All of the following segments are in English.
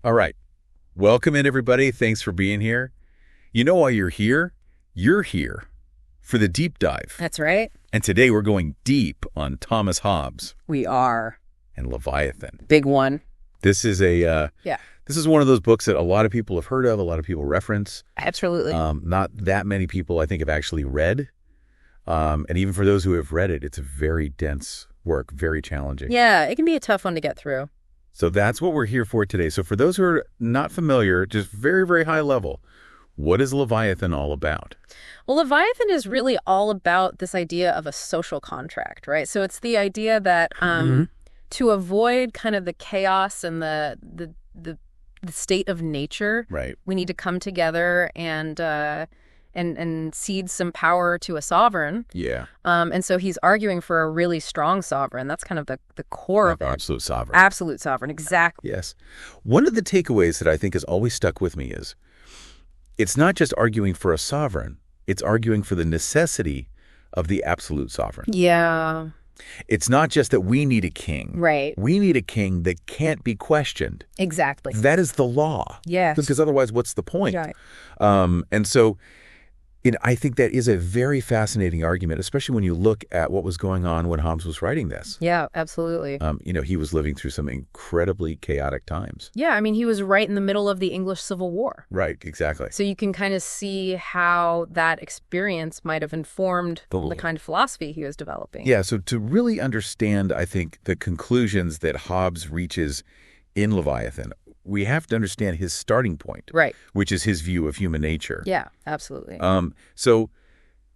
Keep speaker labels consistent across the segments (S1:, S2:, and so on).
S1: All right. Welcome in, everybody. Thanks for being here. You know why you're here? You're here for the deep dive.
S2: That's right.
S1: And today we're going deep on Thomas Hobbes
S2: We are.
S1: and Leviathan.
S2: Big one.
S1: This is this is one of those books that a lot of people have heard of, a lot of people reference.
S2: Absolutely.
S1: Not that many people, I think, have actually read. And even for those who have read it, it's a very dense work, very challenging.
S2: Yeah, it can be a tough one to get through.
S1: So that's what we're here for today. So for those who are not familiar, just very, very high level, what is Leviathan all about?
S2: Well, Leviathan is really all about this idea of a social contract, right? So it's the idea that to avoid kind of the chaos and the state of nature,
S1: Right.
S2: we need to come together and cede some power to a sovereign.
S1: Yeah.
S2: And so he's arguing for a really strong sovereign. That's kind of the core of it.
S1: Absolute sovereign.
S2: Absolute sovereign, exactly.
S1: Yes. One of the takeaways that I think has always stuck with me is it's not just arguing for a sovereign, it's arguing for the necessity of the absolute sovereign.
S2: Yeah.
S1: It's not just that we need a king.
S2: Right.
S1: We need a king that can't be questioned.
S2: Exactly.
S1: That is the law.
S2: Yes.
S1: Because otherwise, what's the point?
S2: Right.
S1: And so I think that is a very fascinating argument, especially when you look at what was going on when Hobbes was writing this.
S2: Yeah, absolutely.
S1: He was living through some incredibly chaotic times.
S2: Yeah, I mean, he was right in the middle of the English Civil War.
S1: Right, exactly.
S2: So you can kind of see how that experience might have informed the kind of philosophy he was developing.
S1: Yeah, so to really understand, I think, the conclusions that Hobbes reaches in Leviathan, we have to understand his starting point,
S2: Right.
S1: which is his view of human nature.
S2: Yeah, absolutely.
S1: So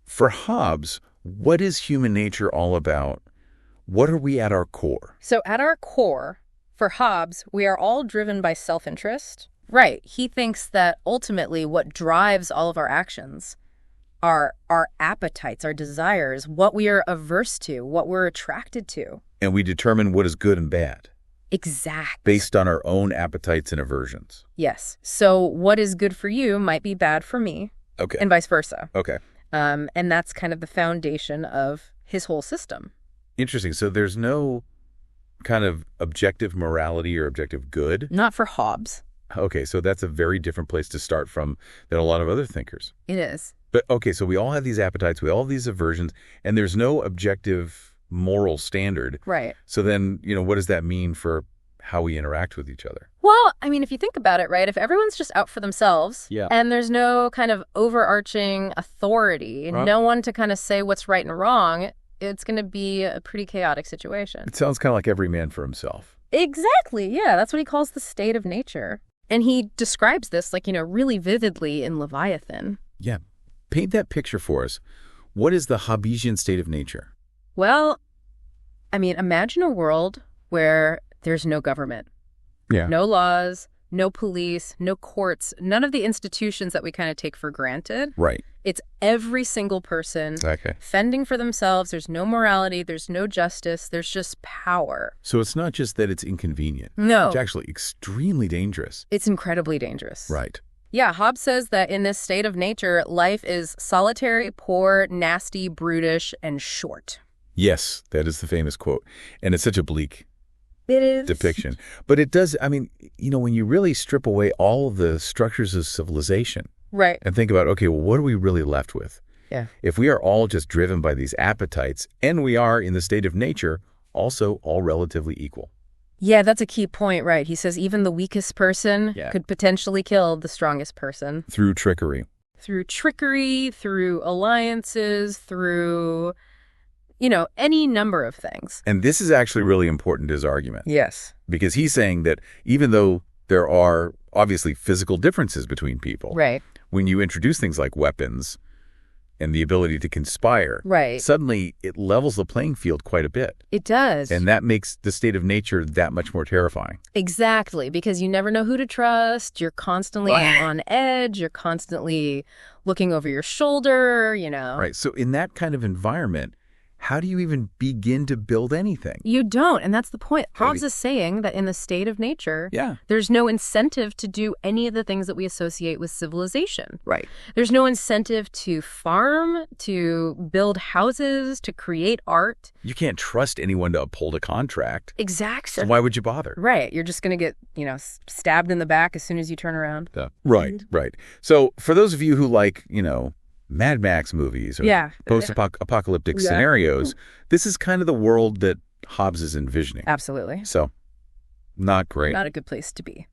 S1: for Hobbes, what is human nature all about? What are we at our core?
S2: So at our core, for Hobbes, we are all driven by self-interest. Right. He thinks that ultimately what drives all of our actions are our appetites, our desires, what we are averse to, what we're attracted to.
S1: And we determine what is good and bad.
S2: Exactly.
S1: Based on our own appetites and aversions.
S2: Yes. So what is good for you might be bad for me.
S1: Okay.
S2: And vice versa.
S1: Okay.
S2: And that's kind of the foundation of his whole system.
S1: Interesting. So there's no kind of objective morality or objective good?
S2: Not for Hobbes.
S1: Okay, so that's a very different place to start from than a lot of other thinkers.
S2: It is.
S1: But okay, so we all have these appetites, we all have these aversions, and there's no objective moral standard.
S2: Right.
S1: So then, what does that mean for how we interact with each other?
S2: Well, I mean, if you think about it, right, if everyone's just out for themselves and there's no kind of overarching authority, no one to kind of say what's right and wrong, it's going to be a pretty chaotic situation.
S1: It sounds kind of like every man for himself.
S2: Exactly. Yeah, that's what he calls the state of nature. And he describes this really vividly in Leviathan.
S1: Yeah. Paint that picture for us. What is the Hobbesian state of nature?
S2: Well, I mean, imagine a world where there's no government, no laws, no police, no courts, none of the institutions that we kind of take for granted.
S1: Right.
S2: It's every single person fending for themselves. There's no morality. There's no justice. There's just power.
S1: So it's not just that it's inconvenient.
S2: No.
S1: It's actually extremely dangerous.
S2: It's incredibly dangerous.
S1: Right.
S2: Yeah, Hobbes says that in this state of nature, life is solitary, poor, nasty, brutish, and short.
S1: Yes, that is the famous quote. And it's such a bleak depiction. But it does, I mean, when you really strip away all of the structures of civilization and think about, okay, well, what are we really left with?
S2: Yeah.
S1: If we are all just driven by these appetites and we are in the state of nature, also all relatively equal.
S2: Yeah, that's a key point, right? He says even the weakest person could potentially kill the strongest person.
S1: Through trickery.
S2: Through alliances, through any number of things.
S1: And this is actually really important to his argument.
S2: Yes.
S1: Because he's saying that even though there are obviously physical differences between people, when you introduce things like weapons and the ability to conspire, suddenly it levels the playing field quite a bit.
S2: It does.
S1: And that makes the state of nature that much more terrifying.
S2: Exactly, because you never know who to trust. You're constantly on edge. You're constantly looking over your shoulder,
S1: Right. So in that kind of environment, how do you even begin to build anything?
S2: You don't, and that's the point. Hobbes is saying that in the state of nature, there's no incentive to do any of the things that we associate with civilization.
S1: Right.
S2: There's no incentive to farm, to build houses, to create art.
S1: You can't trust anyone to uphold a contract.
S2: Exactly.
S1: So why would you bother?
S2: Right. You're just going to get, stabbed in the back as soon as you turn around.
S1: Right. So for those of you who like, Mad Max movies or post-apocalyptic scenarios, this is kind of the world that Hobbes is envisioning.
S2: Absolutely.
S1: So, not great.
S2: Not a good place to be.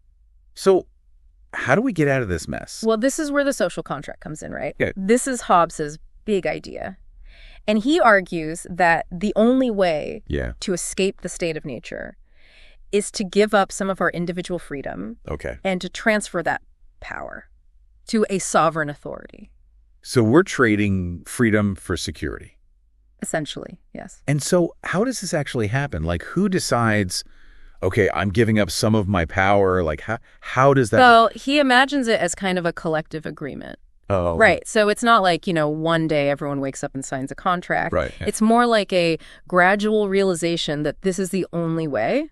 S1: So, how do we get out of this mess?
S2: Well, this is where the social contract comes in, right?
S1: Yeah.
S2: This is Hobbes's big idea. And he argues that the only way to escape the state of nature is to give up some of our individual freedom and to transfer that power to a sovereign authority.
S1: So we're trading freedom for security.
S2: Essentially, yes.
S1: And so how does this actually happen? Like, who decides, okay, I'm giving up some of my power? Like, how does that...
S2: So he imagines it as kind of a collective agreement.
S1: Oh.
S2: Right. So it's not like, one day everyone wakes up and signs a contract.
S1: Right.
S2: It's more like a gradual realization that this is the only way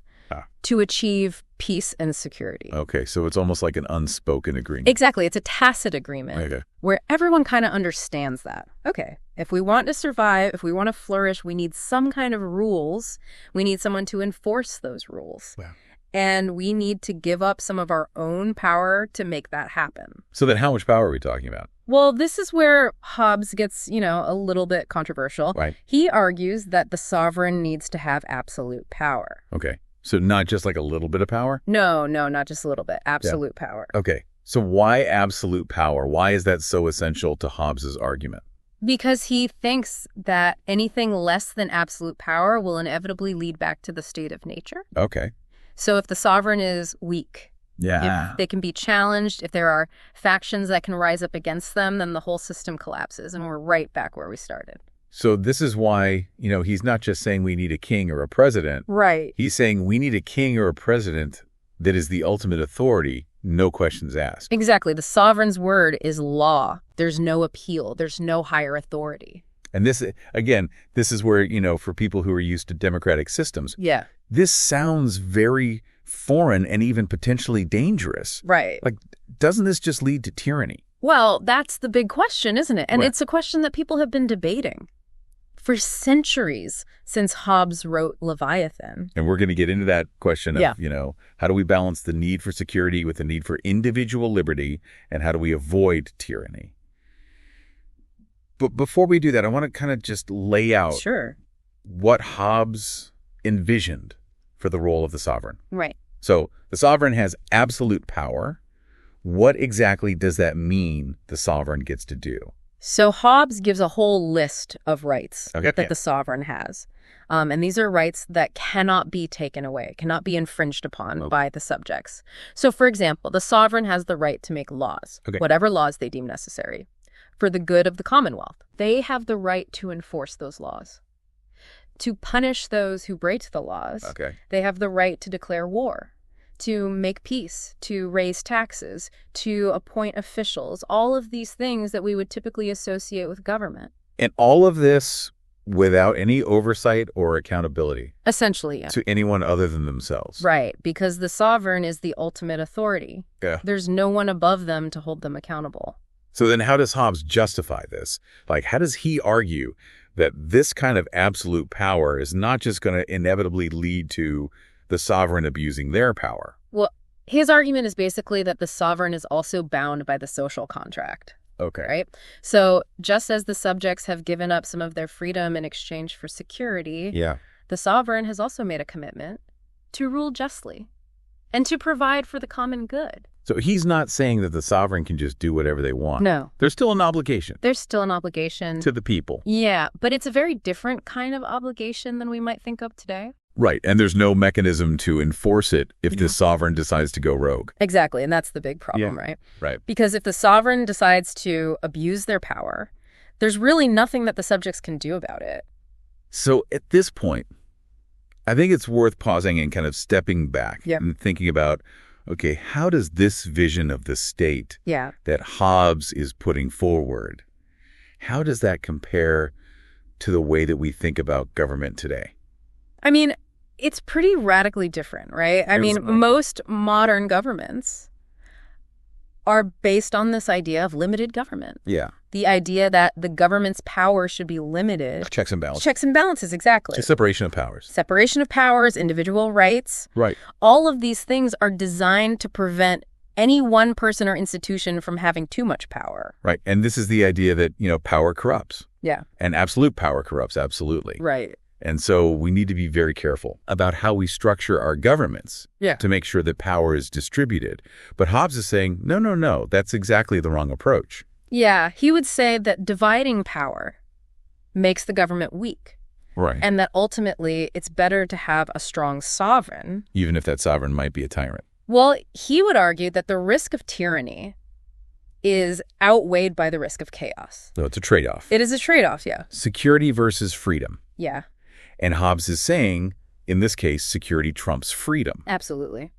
S2: to achieve peace and security.
S1: Okay, so it's almost like an unspoken agreement.
S2: Exactly. It's a tacit agreement where everyone kind of understands that. Okay, if we want to survive, if we want to flourish, we need some kind of rules. We need someone to enforce those rules.
S1: Wow.
S2: And we need to give up some of our own power to make that happen.
S1: So then how much power are we talking about?
S2: Well, this is where Hobbes gets, a little bit controversial.
S1: Right.
S2: He argues that the sovereign needs to have absolute power.
S1: Okay. So not just like a little bit of power?
S2: No, not just a little bit. Absolute power.
S1: Okay. So why absolute power? Why is that so essential to Hobbes's argument?
S2: Because he thinks that anything less than absolute power will inevitably lead back to the state of nature.
S1: Okay.
S2: So if the sovereign is weak, if they can be challenged, if there are factions that can rise up against them, then the whole system collapses and we're right back where we started.
S1: So this is why, he's not just saying we need a king or a president.
S2: Right.
S1: He's saying we need a king or a president that is the ultimate authority, no questions asked.
S2: Exactly. The sovereign's word is law. There's no appeal. There's no higher authority.
S1: And this, again, this is where, for people who are used to democratic systems, this sounds very foreign and even potentially dangerous.
S2: Right.
S1: Like, doesn't this just lead to tyranny?
S2: Well, that's the big question, isn't it? And it's a question that people have been debating for centuries since Hobbes wrote Leviathan.
S1: And we're going to get into that question of, how do we balance the need for security with the need for individual liberty, and how do we avoid tyranny? But before we do that, I want to kind of just lay out what Hobbes envisioned for the role of the sovereign.
S2: Right.
S1: So the sovereign has absolute power. What exactly does that mean the sovereign gets to do?
S2: So Hobbes gives a whole list of rights that the sovereign has. And these are rights that cannot be taken away, cannot be infringed upon by the subjects. So, for example, the sovereign has the right to make laws, whatever laws they deem necessary, for the good of the Commonwealth. They have the right to enforce those laws. To punish those who break the laws, they have the right to declare war, to make peace, to raise taxes, to appoint officials, all of these things that we would typically associate with government.
S1: And all of this without any oversight or accountability.
S2: Essentially, yeah.
S1: To anyone other than themselves.
S2: Right, because the sovereign is the ultimate authority.
S1: Yeah.
S2: There's no one above them to hold them accountable.
S1: So then how does Hobbes justify this? Like, how does he argue that this kind of absolute power is not just going to inevitably lead to the sovereign abusing their power?
S2: Well, his argument is basically that the sovereign is also bound by the social contract.
S1: Okay.
S2: Right? So just as the subjects have given up some of their freedom in exchange for security, the sovereign has also made a commitment to rule justly and to provide for the common good.
S1: So he's not saying that the sovereign can just do whatever they want.
S2: No.
S1: There's still an obligation.
S2: There's still an obligation.
S1: To the people.
S2: Yeah, but it's a very different kind of obligation than we might think of today.
S1: Right, and there's no mechanism to enforce it if the sovereign decides to go rogue.
S2: Exactly, and that's the big problem, right?
S1: Right.
S2: Because if the sovereign decides to abuse their power, there's really nothing that the subjects can do about it.
S1: So at this point, I think it's worth pausing and kind of stepping back and thinking about, okay, how does this vision of the state that Hobbes is putting forward, how does that compare to the way that we think about government today?
S2: I mean, it's pretty radically different, right? I mean, most modern governments are based on this idea of limited government.
S1: Yeah.
S2: The idea that the government's power should be limited.
S1: Checks and balances.
S2: Checks and balances, exactly.
S1: Just separation of powers.
S2: Separation of powers, individual rights.
S1: Right.
S2: All of these things are designed to prevent any one person or institution from having too much power.
S1: Right. And this is the idea that, power corrupts.
S2: Yeah.
S1: And absolute power corrupts, absolutely.
S2: Right.
S1: And so we need to be very careful about how we structure our governments to make sure that power is distributed. But Hobbes is saying, no, that's exactly the wrong approach.
S2: Yeah, he would say that dividing power makes the government weak.
S1: Right.
S2: And that ultimately it's better to have a strong sovereign.
S1: Even if that sovereign might be a tyrant.
S2: Well, he would argue that the risk of tyranny is outweighed by the risk of chaos.
S1: So it's a trade-off.
S2: It is a trade-off, yeah.
S1: Security versus freedom.
S2: Yeah.
S1: And Hobbes is saying, in this case, security trumps freedom.
S2: Absolutely.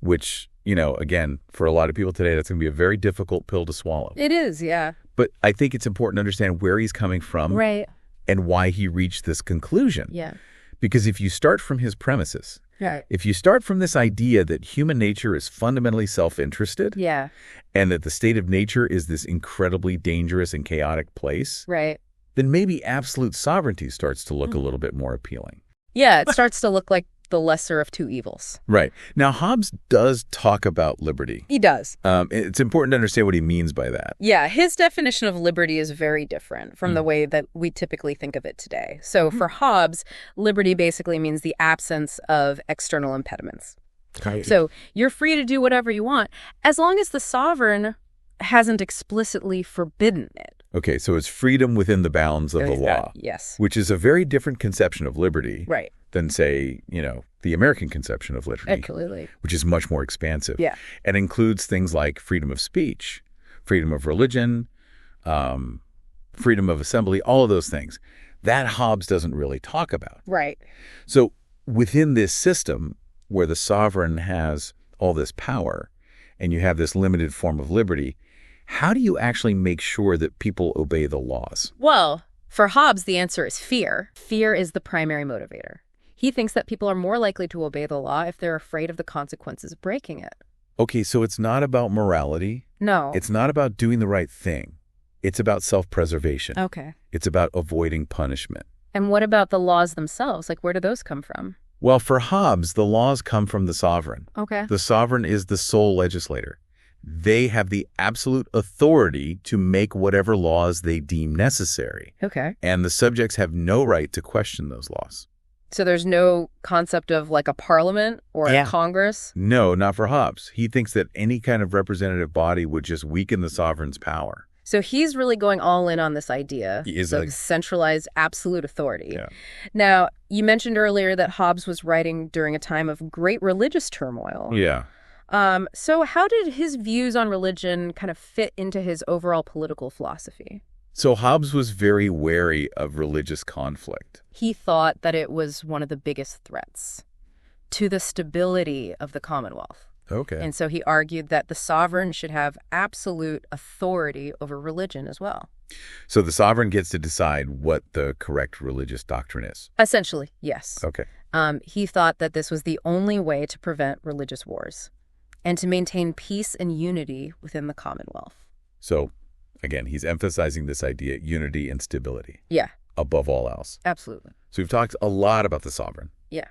S1: Which, again, for a lot of people today, that's going to be a very difficult pill to swallow.
S2: It is, yeah.
S1: But I think it's important to understand where he's coming from.
S2: Right.
S1: And why he reached this conclusion.
S2: Yeah.
S1: Because if you start from his premises,
S2: right.
S1: If you start from this idea that human nature is fundamentally self-interested, and that the state of nature is this incredibly dangerous and chaotic place,
S2: right,
S1: then maybe absolute sovereignty starts to look a little bit more appealing.
S2: Yeah, it starts to look like the lesser of two evils.
S1: Right. Now, Hobbes does talk about liberty.
S2: He does.
S1: It's important to understand what he means by that.
S2: Yeah, his definition of liberty is very different from the way that we typically think of it today. So for Hobbes, liberty basically means the absence of external impediments. So you're free to do whatever you want, as long as the sovereign hasn't explicitly forbidden it.
S1: Okay, so it's freedom within the bounds of the law.
S2: Yes.
S1: Which is a very different conception of liberty.
S2: Right.
S1: Than, say, the American conception of liberty.
S2: Absolutely.
S1: Which is much more expansive.
S2: Yeah.
S1: And includes things like freedom of speech, freedom of religion, freedom of assembly, all of those things. That Hobbes doesn't really talk about.
S2: Right.
S1: So within this system where the sovereign has all this power and you have this limited form of liberty, how do you actually make sure that people obey the laws?
S2: Well, for Hobbes, the answer is fear. Fear is the primary motivator. He thinks that people are more likely to obey the law if they're afraid of the consequences of breaking it.
S1: Okay, so it's not about morality.
S2: No.
S1: It's not about doing the right thing. It's about self-preservation.
S2: Okay.
S1: It's about avoiding punishment.
S2: And what about the laws themselves? Like, where do those come from?
S1: Well, for Hobbes, the laws come from the sovereign.
S2: Okay.
S1: The sovereign is the sole legislator. They have the absolute authority to make whatever laws they deem necessary.
S2: Okay.
S1: And the subjects have no right to question those laws.
S2: So there's no concept of like a parliament or a Congress?
S1: No, not for Hobbes. He thinks that any kind of representative body would just weaken the sovereign's power.
S2: So he's really going all in on this idea of centralized absolute authority.
S1: Yeah.
S2: Now, you mentioned earlier that Hobbes was writing during a time of great religious turmoil.
S1: Yeah.
S2: So how did his views on religion kind of fit into his overall political philosophy?
S1: So Hobbes was very wary of religious conflict.
S2: He thought that it was one of the biggest threats to the stability of the Commonwealth.
S1: Okay.
S2: And so he argued that the sovereign should have absolute authority over religion as well.
S1: So the sovereign gets to decide what the correct religious doctrine is?
S2: Essentially, yes.
S1: Okay.
S2: He thought that this was the only way to prevent religious wars and to maintain peace and unity within the Commonwealth.
S1: So, again, he's emphasizing this idea, unity and stability.
S2: Yeah.
S1: Above all else.
S2: Absolutely.
S1: So we've talked a lot about the sovereign.
S2: Yeah.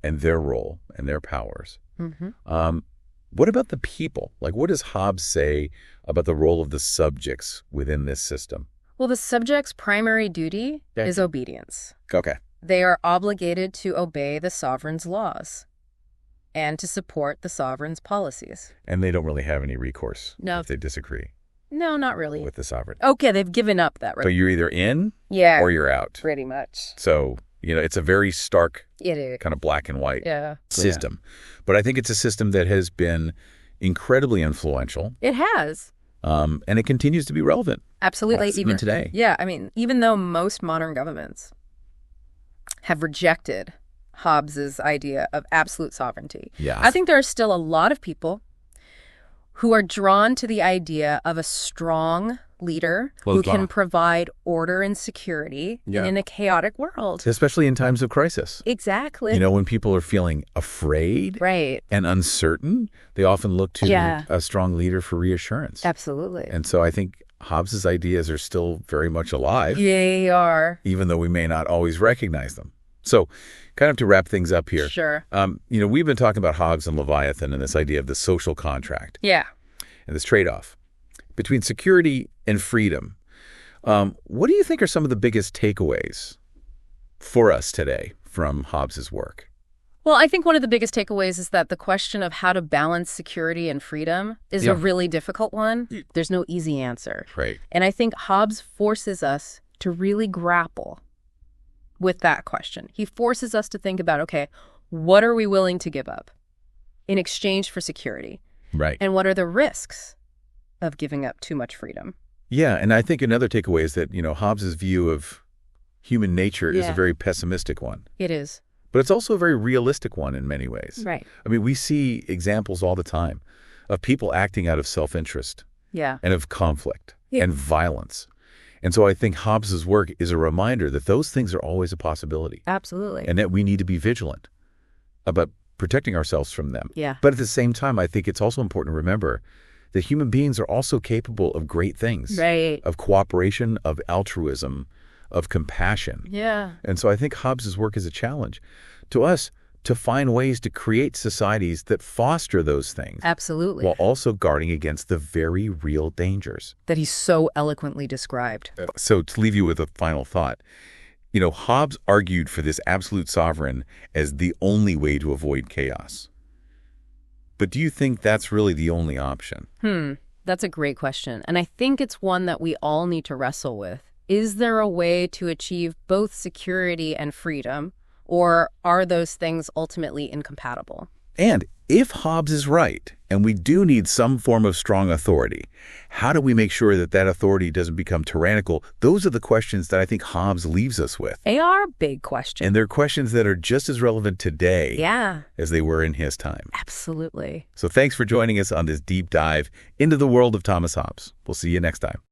S1: And their role and their powers.
S2: Mm-hmm.
S1: What about the people? Like, what does Hobbes say about the role of the subjects within this system?
S2: Well, the subject's primary duty is obedience.
S1: Okay.
S2: They are obligated to obey the sovereign's laws and to support the sovereign's policies.
S1: And they don't really have any recourse if they disagree.
S2: No, not really.
S1: With the sovereign.
S2: Okay, they've given up that right.
S1: So you're either in or you're out.
S2: Pretty much.
S1: So, it's a very stark kind of black and white system. Yeah. But I think it's a system that has been incredibly influential.
S2: It has.
S1: And it continues to be relevant.
S2: Absolutely.
S1: Even today.
S2: Yeah, I mean, even though most modern governments have rejected Hobbes's idea of absolute sovereignty, I think there are still a lot of people who are drawn to the idea of a strong leader who can provide order and security in a chaotic world.
S1: Especially in times of crisis.
S2: Exactly.
S1: You know, when people are feeling afraid and uncertain, they often look to a strong leader for reassurance.
S2: Absolutely.
S1: And so I think Hobbes's ideas are still very much alive.
S2: Yeah, they are.
S1: Even though we may not always recognize them. So kind of to wrap things up here.
S2: Sure.
S1: You know, we've been talking about Hobbes and Leviathan and this idea of the social contract.
S2: Yeah.
S1: And this trade-off between security and freedom. What do you think are some of the biggest takeaways for us today from Hobbes's work?
S2: Well, I think one of the biggest takeaways is that the question of how to balance security and freedom is a really difficult one. There's no easy answer.
S1: Right.
S2: And I think Hobbes forces us to really grapple with that question. He forces us to think about, okay, what are we willing to give up in exchange for security?
S1: Right.
S2: And what are the risks of giving up too much freedom?
S1: Yeah, and I think another takeaway is that, you know, Hobbes's view of human nature is a very pessimistic one.
S2: It is.
S1: But it's also a very realistic one in many ways.
S2: Right.
S1: I mean, we see examples all the time of people acting out of self-interest and of conflict and violence. And so I think Hobbes's work is a reminder that those things are always a possibility.
S2: Absolutely.
S1: And that we need to be vigilant about protecting ourselves from them.
S2: Yeah.
S1: But at the same time, I think it's also important to remember that human beings are also capable of great things.
S2: Right.
S1: Of cooperation, of altruism, of compassion.
S2: Yeah.
S1: And so I think Hobbes's work is a challenge to us to find ways to create societies that foster those things.
S2: Absolutely.
S1: While also guarding against the very real dangers
S2: that he so eloquently described.
S1: So to leave you with a final thought, you know, Hobbes argued for this absolute sovereign as the only way to avoid chaos. But do you think that's really the only option?
S2: That's a great question. And I think it's one that we all need to wrestle with. Is there a way to achieve both security and freedom, or are those things ultimately incompatible?
S1: And if Hobbes is right, and we do need some form of strong authority, how do we make sure that that authority doesn't become tyrannical? Those are the questions that I think Hobbes leaves us with.
S2: They are big questions.
S1: And they're questions that are just as relevant today as they were in his time.
S2: Absolutely.
S1: So thanks for joining us on this deep dive into the world of Thomas Hobbes. We'll see you next time.